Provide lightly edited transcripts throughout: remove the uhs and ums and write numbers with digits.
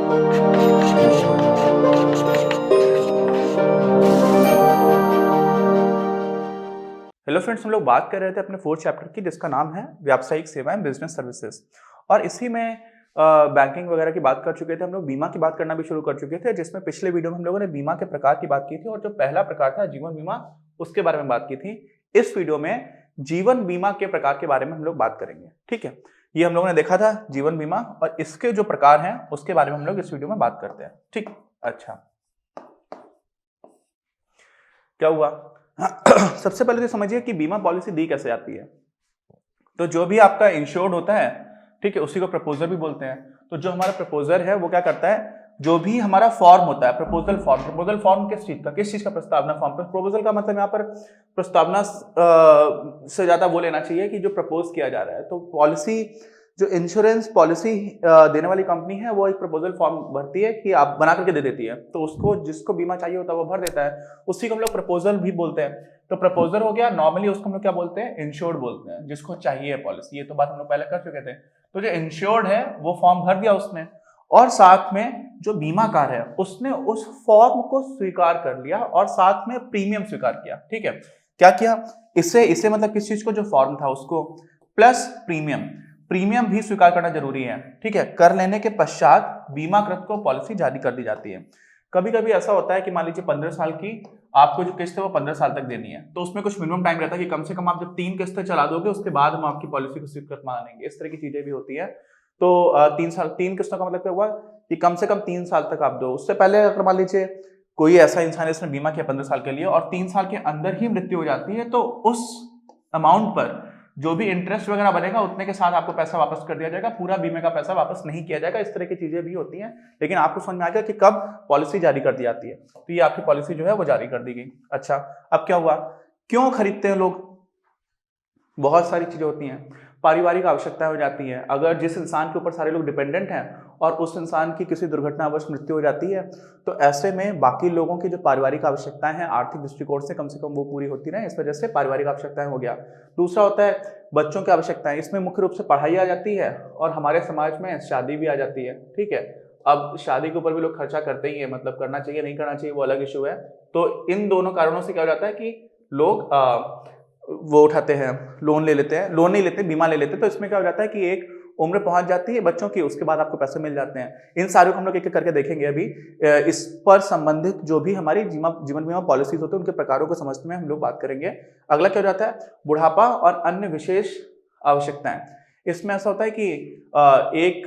Hello friends, हम लोग बात कर रहे थे अपने फोर्थ चैप्टर की, जिसका नाम है व्यावसायिक सेवाएं, बिजनेस सर्विसेज। और इसी में बैंकिंग वगैरह की बात कर चुके थे हम लोग, बीमा की बात करना भी शुरू कर चुके थे, जिसमें पिछले वीडियो में हम लोगों ने बीमा के प्रकार की बात की थी और जो पहला प्रकार था जीवन बीमा, उसके बारे में बात की थी। इस वीडियो में जीवन बीमा के प्रकार के बारे में हम लोग बात करेंगे। ठीक है, ये हम लोगों ने देखा था जीवन बीमा, और इसके जो प्रकार हैं उसके बारे में हम लोग इस वीडियो में बात करते हैं। ठीक, अच्छा क्या हुआ? सबसे पहले तो समझिए कि बीमा पॉलिसी दी कैसे जाती है। तो जो भी आपका इंश्योर्ड होता है, ठीक है, उसी को प्रपोजर भी बोलते हैं। तो जो हमारा प्रपोजर है वो क्या करता है, जो भी हमारा फॉर्म होता है, प्रपोजल फॉर्म किस चीज का प्रस्तावना फॉर्म। प्रपोजल का मतलब यहाँ पर प्रस्तावना से ज्यादा वो लेना चाहिए कि जो प्रपोज किया जा रहा है। तो पॉलिसी, जो इंश्योरेंस पॉलिसी देने वाली कंपनी है, वो एक प्रपोजल फॉर्म भरती है कि आप बना करके दे देती है। तो उसको जिसको बीमा चाहिए होता है वो भर देता है, उसी को हम लोग प्रपोजल भी बोलते हैं। तो प्रपोजल हो गया, नॉर्मली उसको हम लोग क्या बोलते हैं, इंश्योर्ड बोलते हैं, जिसको चाहिए पॉलिसी। ये तो बात हम लोग पहले कर चुके थे। तो जो इंश्योर्ड है वो फॉर्म भर दिया उसने, और साथ में जो बीमाकार है उसने उस फॉर्म को स्वीकार कर लिया और साथ में प्रीमियम स्वीकार किया। ठीक है, क्या किया, इससे मतलब किस चीज को, जो फॉर्म था उसको, प्लस प्रीमियम भी स्वीकार करना जरूरी है। ठीक है, कर लेने के पश्चात बीमाकृत को पॉलिसी जारी कर दी जाती है। कभी कभी ऐसा होता है कि मान लीजिए 15 साल की आपको जो किस्त है वो 15 साल तक देनी है, तो उसमें कुछ मिनिमम टाइम रहता है कि कम से कम आप जब 3 किस्तें चला दोगे उसके बाद हम आपकी पॉलिसी को स्वीकृत मानेंगे। इस तरह की चीजें भी होती है। तो 3 किस्तों का मतलब क्या हुआ कि कम से कम 3 साल तक आप दो। उससे पहले अगर मान लीजिए कोई ऐसा इंसान इसने बीमा किया 15 साल के लिए और 3 साल के अंदर ही मृत्यु हो जाती है, तो उस अमाउंट पर जो भी इंटरेस्ट वगैरह बनेगा उतने के साथ आपको पैसा वापस कर दिया जाएगा, पूरा बीमे का पैसा वापस नहीं किया जाएगा। इस तरह की चीजें भी होती हैं, लेकिन आपको समझ में आ गया कि कब पॉलिसी जारी कर दी जाती है। तो ये आपकी पॉलिसी जो है वो जारी कर दी गई। अच्छा, अब क्या हुआ, क्यों खरीदते हैं लोग? बहुत सारी चीजें होती हैं, पारिवारिक आवश्यकता हो जाती है। अगर जिस इंसान के ऊपर सारे लोग डिपेंडेंट हैं और उस इंसान की किसी दुर्घटनावश मृत्यु हो जाती है, तो ऐसे में बाकी लोगों की जो पारिवारिक आवश्यकताएं हैं आर्थिक दृष्टिकोण से कम वो पूरी होती रहे, इस वजह से पारिवारिक आवश्यकताएं हो गया। दूसरा होता है बच्चों की आवश्यकताएं, इसमें मुख्य रूप से पढ़ाई आ जाती है और हमारे समाज में शादी भी आ जाती है। ठीक है, अब शादी के ऊपर भी लोग खर्चा करते ही है, मतलब करना चाहिए नहीं करना चाहिए वो अलग इशू है। तो इन दोनों कारणों से क्या हो जाता है कि लोग वो उठाते हैं, लोन ले लेते हैं, लोन नहीं लेते, बीमा ले लेते हैं। तो इसमें क्या हो जाता है कि एक उम्र पहुंच जाती है बच्चों की, उसके बाद आपको पैसे मिल जाते हैं। इन सारे को हम लोग एक एक करके देखेंगे अभी। इस पर संबंधित जो भी हमारी जीवन बीमा पॉलिसीज होती है उनके प्रकारों को समझने में हम लोग बात करेंगे। अगला क्या हो जाता है, बुढ़ापा और अन्य विशेष आवश्यकताएं। इसमें ऐसा होता है कि एक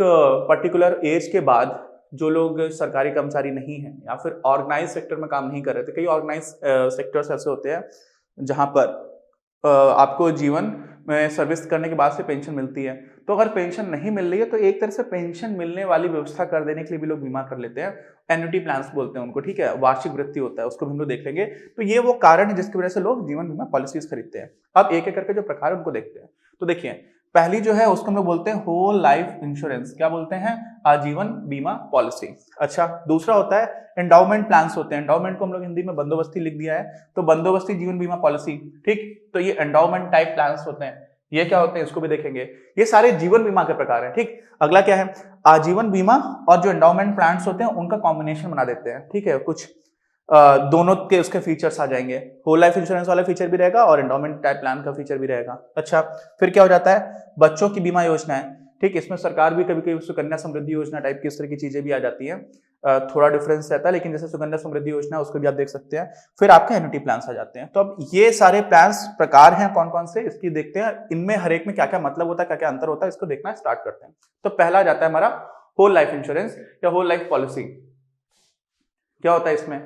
पर्टिकुलर एज के बाद जो लोग सरकारी कर्मचारी नहीं है या फिर ऑर्गेनाइज सेक्टर में काम नहीं कर रहे थे, कई ऑर्गेनाइज सेक्टर्स ऐसे होते हैं जहां पर आपको जीवन में सर्विस करने के बाद से पेंशन मिलती है। तो अगर पेंशन नहीं मिल रही है तो एक तरह से पेंशन मिलने वाली व्यवस्था कर देने के लिए भी लोग बीमा कर लेते हैं। एन्युटी प्लान्स बोलते हैं उनको। ठीक है, वार्षिक वृत्ति होता है, उसको भी हम लोग देख लेंगे। तो ये वो कारण है जिसकी वजह से लोग जीवन बीमा पॉलिसीज खरीदते हैं। अब एक एक करके जो प्रकार है उनको देखते हैं। तो देखिए, पहली जो है उसको हम लोग बोलते हैं होल लाइफ इंश्योरेंस। क्या बोलते हैं? आजीवन बीमा पॉलिसी। अच्छा, दूसरा होता है एंडाउमेंट प्लान्स होते हैं। एंडाउमेंट को हम लोग हिंदी में बंदोबस्ती लिख दिया है, तो बंदोबस्ती जीवन बीमा पॉलिसी। ठीक, तो ये एंडाउमेंट टाइप प्लान्स होते हैं। ये क्या होते हैं इसको भी देखेंगे। ये सारे जीवन बीमा के प्रकार हैं। ठीक, अगला क्या है, आजीवन बीमा और जो एंडाउमेंट प्लान्स होते हैं उनका कॉम्बिनेशन बना देते हैं। ठीक है, कुछ दोनों के उसके फीचर्स आ जाएंगे। होल लाइफ इंश्योरेंस वाला फीचर भी रहेगा और एंडाउमेंट टाइप प्लान का फीचर भी रहेगा। अच्छा, फिर क्या हो जाता है, बच्चों की बीमा योजनाएं। ठीक, इसमें सरकार भी कभी कभी सुकन्या समृद्धि योजना टाइप की इस तरह की चीजें भी आ जाती हैं। थोड़ा डिफरेंस रहता है, लेकिन जैसे सुकन्या समृद्धि योजना उसको भी आप देख सकते हैं। फिर आपके एन्युटी प्लान्स आ जाते हैं। तो अब ये सारे प्लान्स प्रकार हैं कौन कौन से, इसकी देखते हैं। इनमें हर एक में क्या क्या मतलब होता है, क्या क्या अंतर होता है, इसको देखना स्टार्ट करते हैं। तो पहला जाता है हमारा होल लाइफ इंश्योरेंस या होल लाइफ पॉलिसी। क्या होता है इसमें,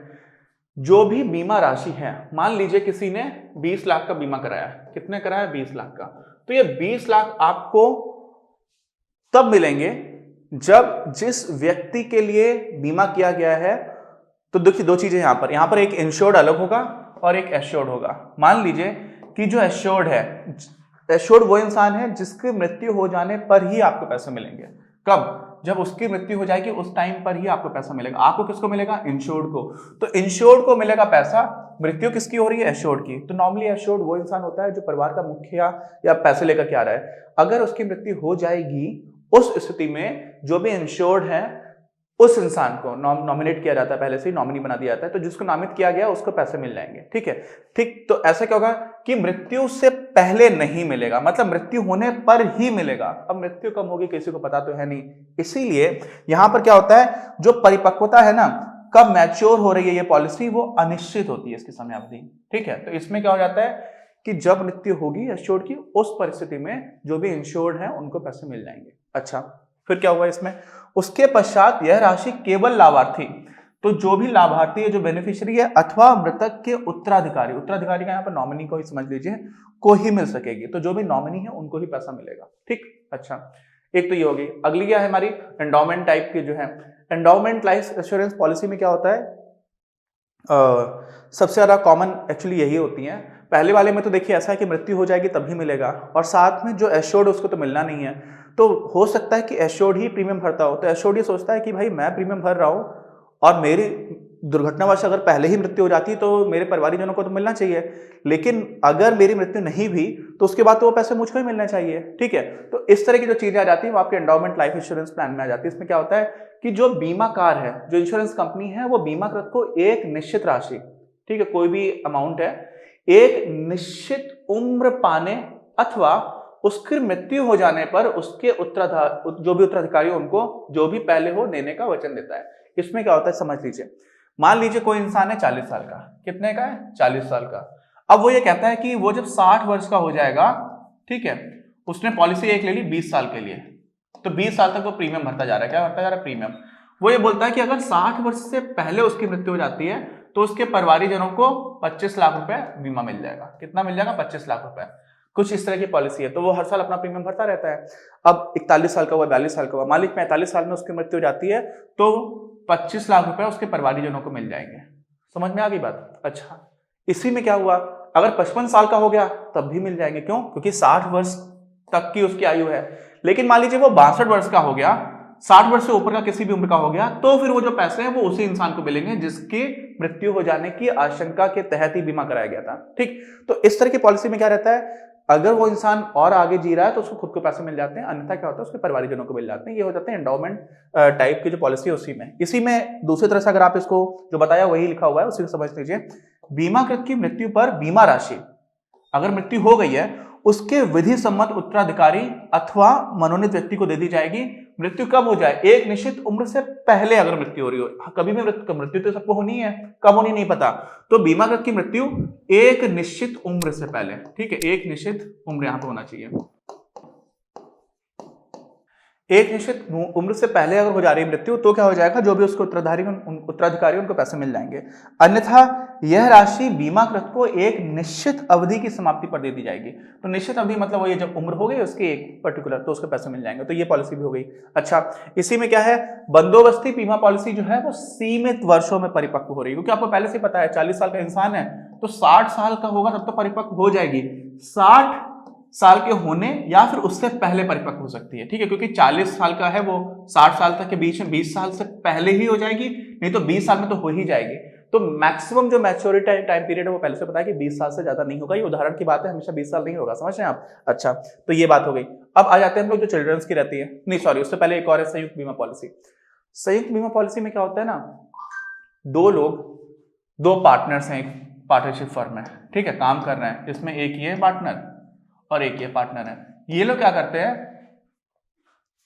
जो भी बीमा राशि है, मान लीजिए किसी ने 20 लाख का बीमा कराया। कितने कराया? 20 लाख का। तो ये 20 लाख आपको तब मिलेंगे जब जिस व्यक्ति के लिए बीमा किया गया है। तो देखिए, दो चीजें यहां पर एक इंश्योर्ड अलग होगा और एक एश्योर्ड होगा। मान लीजिए कि जो एश्योर्ड है, एश्योर्ड वो इंसान है जिसकी मृत्यु हो जाने पर ही आपको पैसे मिलेंगे। कब? जब उसकी मृत्यु हो जाएगी उस टाइम पर ही आपको पैसा मिलेगा। आपको किसको मिलेगा? इंश्योर्ड को। तो इंश्योर्ड को मिलेगा पैसा। मृत्यु किसकी हो रही है? एश्योर्ड की। तो नॉर्मली एश्योर्ड वो इंसान होता है जो परिवार का मुखिया या पैसे लेकर के आ रहा है। अगर उसकी मृत्यु हो जाएगी, उस स्थिति में जो भी इंश्योर्ड है उस इंसान को नॉमिनेट किया जाता है, पहले से ही नॉमिनी बना दिया जाता है, तो जिसको नामित किया गया उसको पैसे मिल जाएंगे। ठीक है, ठीक। तो ऐसा क्या होगा कि मृत्यु से पहले नहीं मिलेगा, मतलब मृत्यु होने पर ही मिलेगा। अब मृत्यु कब होगी किसी को पता तो है नहीं, इसीलिए यहां पर क्या होता है, जो परिपक्वता है ना, कब मैच्योर हो रही है ये पॉलिसी, वो अनिश्चित होती है इसकी समयावधि। ठीक है, तो इसमें क्या हो जाता है कि जब मृत्यु होगी एश्योर्ड की, उस परिस्थिति में जो भी इंश्योर्ड है उनको पैसे मिल जाएंगे। अच्छा, फिर क्या हुआ इसमें, उसके पश्चात यह राशि केवल लाभार्थी, तो जो भी लाभार्थी है, जो बेनिफिशियरी है, अथवा मृतक के उत्तराधिकारी, उत्तराधिकारी का यहाँ पर नॉमिनी को ही समझ लीजिए, को ही मिल सकेगी। तो जो भी नॉमिनी है उनको ही पैसा मिलेगा। ठीक, अच्छा, एक तो ये होगी। अगली क्या है हमारी, एंडोमेंट टाइप की जो है, एंडोमेंट लाइफ इंश्योरेंस पॉलिसी में क्या होता है, सबसे ज्यादा कॉमन एक्चुअली यही होती है। पहले वाले में तो देखिए ऐसा है कि मृत्यु हो जाएगी तभी मिलेगा, और साथ में जो एश्योर्ड उसको तो मिलना नहीं है। तो हो सकता है कि एश्योर्ड ही प्रीमियम भरता हो, तो एश्योर्ड ये सोचता है कि भाई मैं प्रीमियम भर रहा हूं और मेरी दुर्घटनावश अगर पहले ही मृत्यु हो जाती तो मेरे परिवारजनों को तो मिलना चाहिए, लेकिन अगर मेरी मृत्यु नहीं भी तो उसके बाद तो वो पैसे मुझको ही मिलना चाहिए। ठीक है, तो इस तरह की जो चीजें आ जाती है वो आपके एंडोमेंट लाइफ इंश्योरेंस प्लान में आ जाती है। इसमें क्या होता है कि जो बीमाकार है, जो इंश्योरेंस कंपनी है, वो बीमाकृत को एक निश्चित राशि, ठीक है, कोई भी अमाउंट है, एक निश्चित उम्र पाने अथवा उसकी मृत्यु हो जाने पर उसके जो भी उत्तराधिकारी उनको जो भी पहले हो देने का वचन देता है। इसमें क्या होता है समझ लीजिए, मान लीजिए कोई इंसान है 40 साल का, कितने का है, 40 साल का। अब वो ये कहता है कि वो जब 60 वर्ष का हो जाएगा, ठीक है, उसने पॉलिसी एक ले ली 20 साल के लिए, तो 20 साल तक वो प्रीमियम भरता जा रहा है। क्या भरता जा रहा है, प्रीमियम। वो ये बोलता है कि अगर 60 वर्ष से पहले उसकी मृत्यु हो जाती है तो उसके परिवारीजनों को 25 लाख रुपए बीमा मिल जाएगा। कितना मिल जाएगा, 25 लाख रुपए। कुछ इस तरह की पॉलिसी है, तो वो हर साल अपना प्रीमियम भरता रहता है। अब 41 साल का हुआ, 42 साल का हुआ, मालिक 45 साल में उसकी मृत्यु हो जाती है तो 25 लाख रुपए उसके परिवारीजनों को मिल जाएंगे। समझ में आ गई बात। अच्छा, इसी में क्या हुआ, अगर 55 साल का हो गया तब भी मिल जाएंगे। क्यों, क्योंकि 60 वर्ष तक की उसकी आयु है। लेकिन मान लीजिए वो 62 वर्ष का हो गया, 60 वर्ष से ऊपर का किसी भी उम्र का हो गया, तो फिर वो जो पैसे हैं वो उसी इंसान को मिलेंगे जिसकी मृत्यु हो जाने की आशंका के तहत ही बीमा कराया गया था। ठीक, तो इस तरह की पॉलिसी में क्या रहता है, अगर वो इंसान और आगे जी रहा है तो उसको खुद को पैसे मिल जाते हैं, अन्यथा क्या होता है उसके परिवारजनों को मिल जाते हैं। ये हो जाते हैं एंडोमेंट टाइप की जो पॉलिसी है उसी में। इसी में दूसरी तरह से अगर आप इसको जो बताया वही लिखा हुआ है उसी को समझ लीजिए, बीमाकृत की मृत्यु पर बीमा राशि, अगर मृत्यु हो गई है उसके विधि सम्मत उत्तराधिकारी अथवा मनोनीत व्यक्ति को दे दी जाएगी। मृत्यु कब हो जाए, एक निश्चित उम्र से पहले अगर मृत्यु हो रही हो। कभी भी मृत्यु तो सबको होनी है, कब होनी नहीं पता, तो बीमाकृत की मृत्यु एक निश्चित उम्र से पहले, ठीक है, एक निश्चित उम्र यहां पर होना चाहिए। एक निश्चित उम्र से पहले अगर हो जा रही मृत्यु तो क्या हो जाएगा, जो भी उसके उत्तराधिकारी उनको पैसे मिल जाएंगे। अन्यथा यह राशि बीमाकृत को एक निश्चित अवधि की समाप्ति पर दे दी जाएगी। तो निश्चित अवधि मतलब वो ये जब उम्र हो गई उसकी एक पर्टिकुलर, तो उसके पैसे मिल जाएंगे। तो ये पॉलिसी भी हो गई। अच्छा, इसी में क्या है, बंदोबस्ती बीमा पॉलिसी जो है वो सीमित वर्षों में परिपक्व हो रही है, क्योंकि आपको पहले से पता है 40 साल का इंसान है तो 60 साल का होगा तब तो परिपक्व हो जाएगी। 60 साल के होने या फिर उससे पहले परिपक्व हो सकती है। ठीक है, क्योंकि 40 साल का है वो 60 साल तक के बीच में 20 साल से पहले ही हो जाएगी, नहीं तो 20 साल में तो हो ही जाएगी। तो मैक्सिमम जो मैच्योरिटी टाइम पीरियड है वो पहले से पता है कि 20 साल से ज्यादा नहीं होगा। ये उदाहरण की बात है, हमेशा 20 साल नहीं होगा, समझ रहे हैं आप। अच्छा, तो ये बात हो गई। अब आ जाते हैं हम लोग जो चिल्ड्रंस की रहती है, नहीं सॉरी, उससे पहले एक और है संयुक्त बीमा पॉलिसी। संयुक्त बीमा पॉलिसी में क्या होता है ना, दो लोग, दो पार्टनर्स हैं, एक पार्टनरशिप फर्म है, ठीक है, काम कर रहे हैं, इसमें एक ये पार्टनर और एक ये पार्टनर है। ये लोग क्या करते हैं,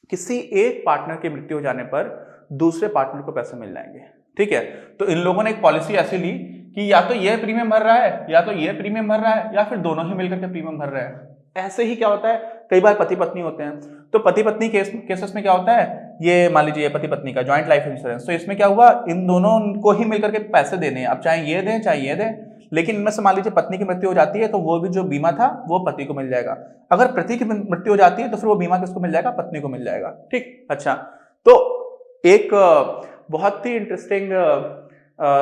किसी एक पार्टनर की मृत्यु हो जाने पर दूसरे पार्टनर को पैसे मिल जाएंगे। ठीक है, तो इन लोगों ने एक पॉलिसी ऐसी ली कि या तो ये प्रीमियम भर रहा है या तो ये प्रीमियम भर रहा है या फिर दोनों ही मिलकर के प्रीमियम भर रहे हैं। ऐसे ही क्या होता है, कई बार पति पत्नी होते हैं, तो पति पत्नी केसेस में क्या होता है, ये मान लीजिए पति पत्नी का जॉइंट लाइफ इंश्योरेंस, तो इसमें क्या हुआ, इन दोनों को ही मिलकर के पैसे देने हैं। अब चाहे ये दें चाहे ये दें, लेकिन इनमें से मान लीजिए पत्नी की मृत्यु हो जाती है तो वो भी जो बीमा था वो पति को मिल जाएगा। अगर पति की मृत्यु हो जाती है तो फिर वो बीमा किसको मिल जाएगा, पत्नी को मिल जाएगा। ठीक, अच्छा, तो एक बहुत ही इंटरेस्टिंग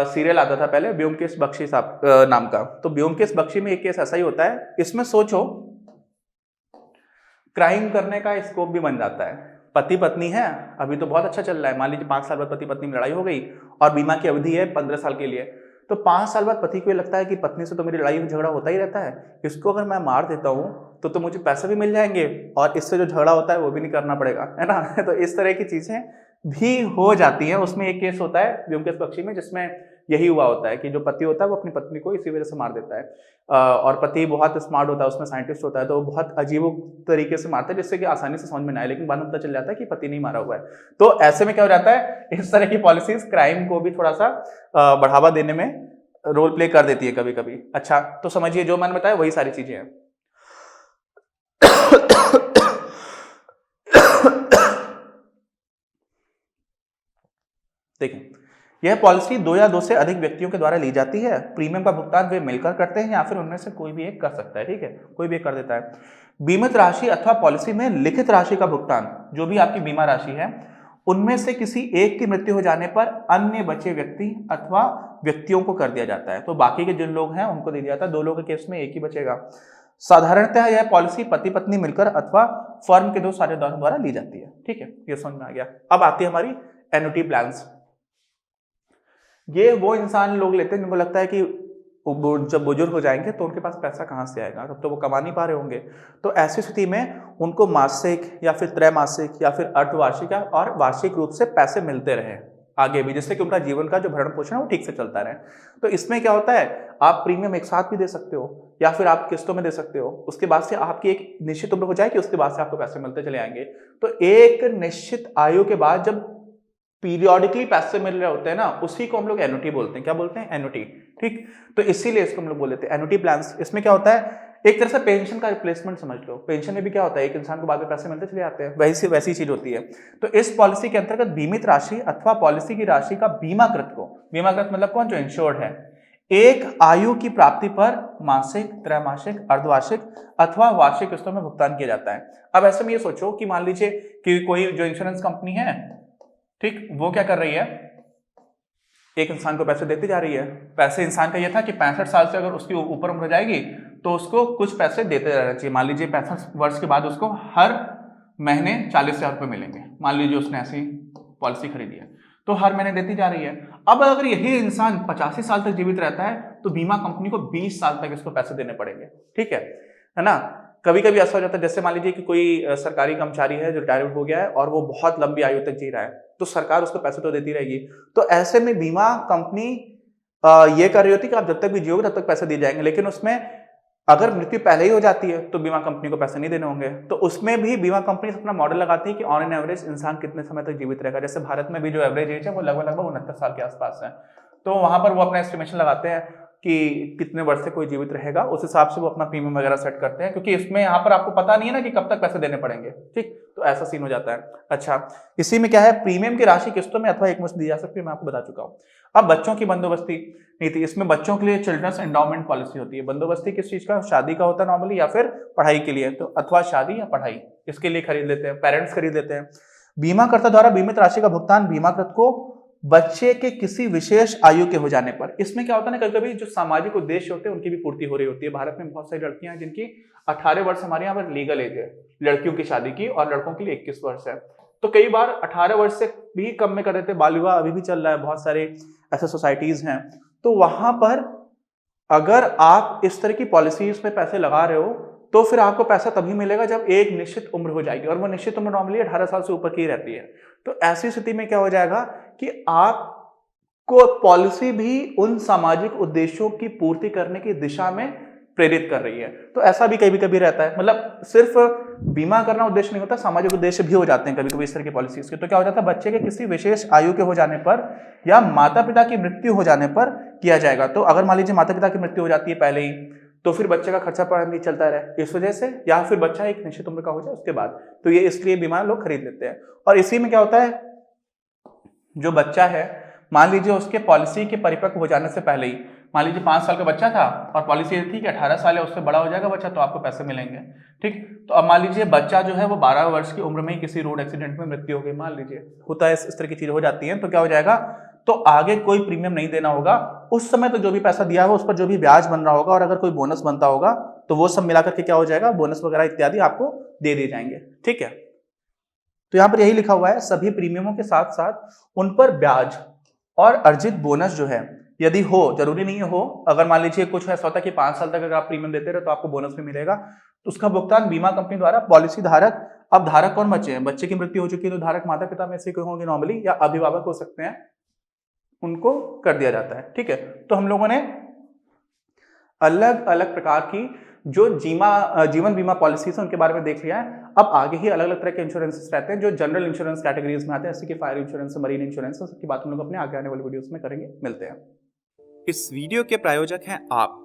सीरियल आता था पहले, ब्योमकेश बख्शी साहब नाम का। तो ब्योमकेश बख्शी में एक केस ऐसा ही होता है, इसमें सोचो क्राइम करने का स्कोप भी बन जाता है। पति पत्नी है, अभी तो बहुत अच्छा चल रहा है, मान लीजिए 5 साल बाद पति पत्नी में लड़ाई हो गई और बीमा की अवधि है 15 साल के लिए। तो 5 साल बाद पति को ये लगता है कि पत्नी से तो मेरी लड़ाई झगड़ा होता ही रहता है, इसको अगर मैं मार देता हूँ तो मुझे पैसे भी मिल जाएंगे और इससे जो झगड़ा होता है वो भी नहीं करना पड़ेगा, है ना। तो इस तरह की चीजें भी हो जाती है। उसमें एक केस होता है व्योमकेश बख्शी में, जिसमें यही हुआ होता है कि जो पति होता है वो अपनी पत्नी को इसी वजह से मार देता है। और पति बहुत स्मार्ट होता है, उसमें साइंटिस्ट होता है, तो वो बहुत अजीब तरीके से मारता है जिससे कि आसानी से समझ में ना आए, लेकिन बाद में पता चल जाता है कि पति नहीं मारा हुआ है। तो ऐसे में क्या हो जाता है, इस तरह की पॉलिसीज क्राइम को भी थोड़ा सा बढ़ावा देने में रोल प्ले कर देती है कभी कभी। अच्छा, तो समझिए जो मैंने बताया वही सारी चीजें हैं। देखिए, यह पॉलिसी 2 या 2 से अधिक व्यक्तियों के द्वारा ली जाती है। प्रीमियम का भुगतान वे मिलकर करते हैं या फिर उनमें से कोई भी एक कर सकता है। ठीक है, कोई भी एक कर देता है। बीमित राशि अथवा पॉलिसी में लिखित राशि का भुगतान, जो भी आपकी बीमा राशि है, उनमें से किसी एक की मृत्यु हो जाने पर अन्य बचे व्यक्ति अथवा व्यक्तियों को कर दिया जाता है। तो बाकी के जिन लोग हैं उनको दे दिया जाता है। 2 लोगों के केस में एक ही बचेगा। साधारणतः यह पॉलिसी पति पत्नी मिलकर अथवा फर्म के 2 साझेदारों द्वारा ली जाती है। ठीक है, ये समझ में आ गया। अब आती है हमारी एन्युटी प्लान्स। ये वो इंसान लोग लेते हैं जिनको लगता है कि जब बुजुर्ग हो जाएंगे तो उनके पास पैसा कहाँ से आएगा, तब तो वो कमा नहीं पा रहे होंगे। तो ऐसी स्थिति में उनको मासिक या फिर त्रैमासिक या फिर अर्धवार्षिक और वार्षिक रूप से पैसे मिलते रहे आगे भी, जिससे कि उनका जीवन का जो भरण पोषण है वो ठीक से चलता रहे। तो इसमें क्या होता है, आप प्रीमियम एक साथ भी दे सकते हो या फिर आप किस्तों में दे सकते हो। उसके बाद से आपकी एक निश्चित उम्र हो जाएगी, उसके बाद से आपको पैसे मिलते चले आएंगे। तो एक निश्चित आयु के बाद जब पीरियोडिकली पैसे मिल रहे होते हैं ना, उसी को हम लोग एन्युटी बोलते हैं। क्या बोलते हैं? एन्युटी। ठीक, तो इसीलिए इसको हम लोग बोल देते हैं एन्युटी प्लान्स। इसमें क्या होता है, एक तरह से पेंशन का रिप्लेसमेंट समझ लो। पेंशन में भी क्या होता है, एक इंसान को बाद में पैसे मिलते चले आते हैं, वैसी चीज होती है। तो इस पॉलिसी के अंतर्गत बीमित राशि अथवा पॉलिसी की राशि का बीमाकृत को, बीमाकृत मतलब कौन, जो इंश्योर्ड है, एक आयु की प्राप्ति पर मासिक, त्रैमासिक, अर्धवार्षिक अथवा वार्षिक किस्तों में भुगतान किया जाता है। अब ऐसे में ये सोचो कि मान लीजिए कि कोई जो इंश्योरेंस कंपनी है, ठीक, वो क्या कर रही है, एक इंसान को पैसे देती जा रही है। पैसे इंसान का ये था कि 65 साल से अगर उसकी ऊपर उम्र हो जाएगी तो उसको कुछ पैसे देते रहना चाहिए। मान लीजिए 65 वर्ष के बाद उसको हर महीने 40,000 रुपये मिलेंगे। मान लीजिए उसने ऐसी पॉलिसी खरीदी है तो हर महीने देती जा रही है। अब अगर यही इंसान 85 साल तक जीवित रहता है तो बीमा कंपनी को 20 साल तक इसको पैसे देने पड़ेंगे। ठीक है ना। कभी कभी ऐसा हो जाता है, जैसे मान लीजिए कि कोई सरकारी कर्मचारी है जो रिटायरमेंट हो गया है और वो बहुत लंबी आयु तक जी रहा है, तो सरकार उसको पैसे तो देती रहेगी। तो ऐसे में बीमा कंपनी ये कर रही होती है कि आप जब तक भी जियोगे तब तक पैसे दिए जाएंगे, लेकिन उसमें अगर मृत्यु पहले ही हो जाती है तो बीमा कंपनी को पैसे नहीं देने होंगे। तो उसमें भी बीमा कंपनी अपना मॉडल लगाती है कि ऑन एन एवरेज इंसान कितने समय तक जीवित रहेगा। जैसे भारत में भी जो एवरेज एज है वो लगभग 69 साल के आसपास है। तो वहां पर वो अपना एस्टिमेशन लगाते हैं कि कितने वर्ष से कोई जीवित रहेगा, उस हिसाब से वो अपना प्रीमियम वगैरह सेट करते हैं, क्योंकि इसमें यहाँ पर आपको पता नहीं है ना कि कब तक पैसे देने पड़ेंगे। ठीक, तो ऐसा सीन हो जाता है। अच्छा, इसी में क्या है, प्रीमियम की राशि किस्तों में अथवा एकमुश्त दी जा सकती है, मैं आपको बता चुका हूँ। अब बच्चों की बंदोबस्ती नीति, इसमें बच्चों के लिए चिल्ड्रंस एंडाउमेंट पॉलिसी होती है। बंदोबस्ती किस चीज का, शादी का होता है नॉर्मली, या फिर पढ़ाई के लिए, तो अथवा शादी या पढ़ाई, इसके लिए खरीद लेते हैं, पेरेंट्स खरीद लेते हैं। बीमाकर्ता द्वारा बीमित राशि का भुगतान बीमाकृत को बच्चे के किसी विशेष आयु के हो जाने पर। इसमें क्या होता है ना, कभी कभी जो सामाजिक उद्देश्य होते हैं उनकी भी पूर्ति हो रही होती है। भारत में बहुत सारी लड़कियां हैं जिनकी 18 वर्ष हमारे यहाँ पर लीगल एज है लड़कियों की शादी की, और लड़कों के लिए 21 वर्ष है। तो कई बार 18 वर्ष से भी कम में कर देते हैं। बाल विवाह अभी भी चल रहा है, बहुत सारे ऐसे सोसाइटीज हैं। तो वहां पर अगर आप इस तरह की पॉलिसीज में पैसे लगा रहे हो तो फिर आपको पैसा तभी मिलेगा जब एक निश्चित उम्र हो जाएगी, और वो निश्चित उम्र नॉर्मली 18 साल से ऊपर की रहती है। तो ऐसी स्थिति में क्या हो जाएगा कि आपको पॉलिसी भी उन सामाजिक उद्देश्यों की पूर्ति करने की दिशा में प्रेरित कर रही है। तो ऐसा भी कभी कभी रहता है, मतलब सिर्फ बीमा करना उद्देश्य नहीं होता, सामाजिक उद्देश्य भी हो जाते हैं कभी कभी इस तरह की पॉलिसीज के। तो क्या हो जाता है, बच्चे के किसी विशेष आयु के हो जाने पर या माता पिता की मृत्यु हो जाने पर किया जाएगा। तो अगर मान लीजिए माता पिता की मृत्यु हो जाती है पहले ही, तो फिर बच्चे का खर्चा पानी नहीं चलता रहे इस वजह से, या फिर बच्चा एक निश्चित उम्र का हो जाए उसके बाद, तो ये इसलिए बीमा लोग खरीद लेते हैं। और इसी में क्या होता है, जो बच्चा है मान लीजिए उसके पॉलिसी के परिपक्व हो जाने से पहले ही, मान लीजिए 5 साल का बच्चा था और पॉलिसी थी कि 18 साल या उससे बड़ा हो जाएगा बच्चा तो आपको पैसे मिलेंगे। ठीक, तो अब मान लीजिए बच्चा जो है वो 12 वर्ष की उम्र में ही किसी रोड एक्सीडेंट में मृत्यु हो गई, मान लीजिए होता है, इस तरह की चीजें हो जाती हैं। तो क्या हो जाएगा, तो आगे कोई प्रीमियम नहीं देना होगा उस समय, तो जो भी पैसा दिया हो उस पर जो भी ब्याज बन रहा होगा, और अगर कोई बोनस बनता होगा तो वो सब मिलाकर के क्या हो जाएगा, बोनस वगैरह इत्यादि आपको दे दिए जाएंगे। ठीक है, तो यहां पर यही लिखा हुआ है, सभी प्रीमियमों के साथ साथ उन पर ब्याज और अर्जित बोनस जो है यदि हो, जरूरी नहीं हो, अगर मान लीजिए कुछ ऐसा होता है कि 5 साल तक अगर आप प्रीमियम देते रहे तो आपको बोनस भी मिलेगा, तो उसका भुगतान बीमा कंपनी द्वारा पॉलिसी धारक अब धारक कौन बचे हैं? बच्चे की मृत्यु हो चुकी है तो धारक माता पिता में से कोई होंगे नॉर्मली, या अभिभावक हो सकते हैं, उनको कर दिया जाता है। ठीक है, तो हम लोगों ने अलग अलग प्रकार की जो जीवन बीमा पॉलिसीज है उनके बारे में देख लिया है। अब आगे ही अलग अलग तरह के इंश्योरेंसेस रहते हैं जो जनरल इंश्योरेंस कैटेगरीज में आते हैं, जैसे कि फायर इंश्योरेंस, मरीन इंश्योरेंस, सबकी बात हम लोग अपने आगे आने वाले वीडियोस में करेंगे। मिलते हैं। इस वीडियो के प्रायोजक हैं आप,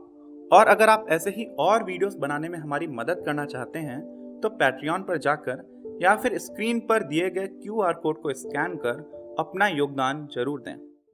और अगर आप ऐसे ही और वीडियोस बनाने में हमारी मदद करना चाहते हैं तो पैट्रियन पर जाकर या फिर स्क्रीन पर दिए गए QR कोड को स्कैन कर अपना योगदान जरूर दें।